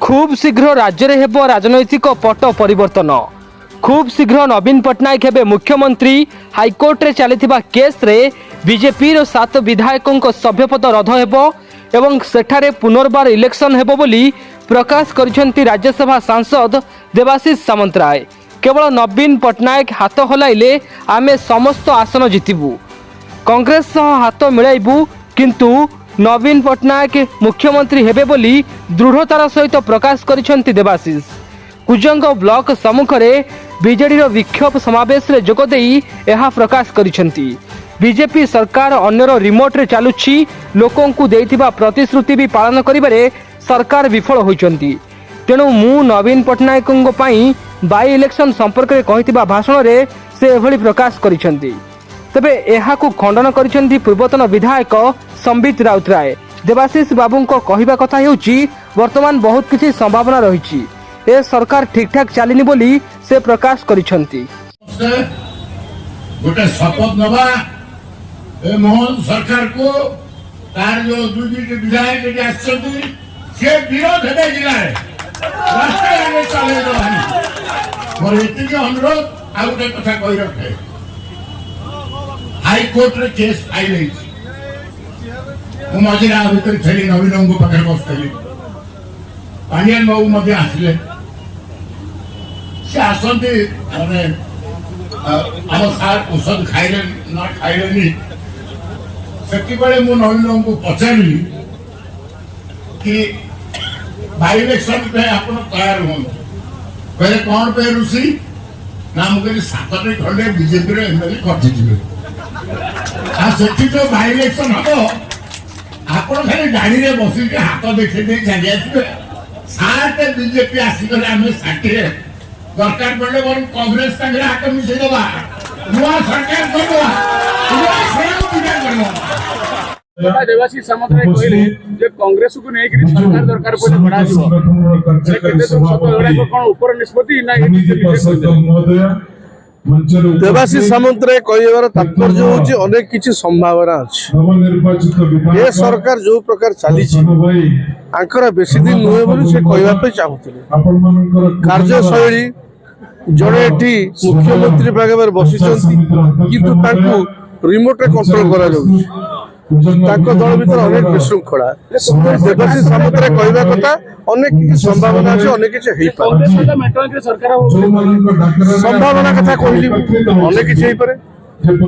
खूब शीघ्र राज्य में हेब राजनैतिक पट परिवर्तन। खूब शीघ्र नवीन पट्टनायक हेबे मुख्यमंत्री। हाइकोर्ट रे चलीथिबा केस रे बीजेपी रो 7 विधायकों सभ्यपद रद्द हेबो एवं सेठारे पुनर्बार इलेक्शन हेबो बोली प्रकाश करिसेंती राज्यसभा सांसद देवाशीष सामंतराय। केवल नवीन पट्टनायक हाथ हलाइले आमे समस्त आसन जितिबू, कांग्रेस सह हाथ मिलाइबू, किंतु नवीन पट्टनायक मुख्यमंत्री हेबे बोली दृढ़तार सहित प्रकाश करिसेंती देवाशीष। कुजंग ब्लॉक सम्मुखरे बीजेडी रो विक्षोभ समावेश रे जोग देई एहा प्रकाश करिसेंती। बीजेपी सरकार अन्यर रिमोट रे चालुछि, लोकों को देइथिबा प्रतिश्रुति भी पालन करिबारे सरकार विफल होइचंती। तेणु मु नवीन पट्टनायकों पई बाई इलेक्शन संपर्क में कहिथिबा भाषण रे से एभली प्रकाश करिसेंती। तबे एहाकु खंडन करिसेंती पूर्वतन विधायक संबित राउतराय। देवाशीष बाबू को कहिबा कथा हेउची वर्तमान बहुत किसी संभावना रहिछि, ए सरकार ठीक ठाक चलिनी बोली से प्रकाश करिसेंती। गोटे शपथ नवा ए मोहन सरकार को तार जो दुई विधायक आछंती से विरोध हेबे जिला रास्ता आगे चले दबानी। मोर एतिक अनुरोध आ गोटे कथा कहि रखे, हाईकोर्ट रे केस फाइल होइछि। मु मझिरा भीतर थेली नवीन को पाखे बसथली, पानियान बाबू मध्ये आसिले। से आसंती माने आम सार औषध खाइले ना खाइलेनी सेति बेले मु नवीन को पचारिली कि बाई इलेक्शन पे आप तैयार हूँ। पहले कौन पे रुसी ना मुझे 7 खंडे बीजेपी रे एमएलए कटि जो बाई इलेक्शन हम आप खाली गाड़ी में बस हाथ देखते चली आसवे। 7 बीजेपी आसिक आम 60 दरकार पड़े बर कांग्रेस हाथ मिसई दबा, नुआ सरकार देवाशीष सामंतराय कहले जे कांग्रेस को नै कि सरकार दरकार पड़े बड़ा जीव से केते सब लड़ाई को कोन ऊपर निष्पत्ति ना देवाशीष सामंतराय कहबार तात्पर्य होची अनेक किछि संभावना अछि। ये सरकार जो प्रकार चली आंकर बेसी दिन नुहे बोली से कहबा पे चाहूतिले। कार्यशैली जड़े एटी मुख्यमंत्री भागवर बसी किंतु तांकु रिमोट रे कंट्रोल करा जाउछि। ताको दल भीतर अनेक विशृंखला। देवाशीष सामंतराय कहबा कथा अनेक किछि संभावना अछि, अनेक किछि हेइ पारे। सरकार संभावना कथा कहली अनेक किछि हेइ पारे।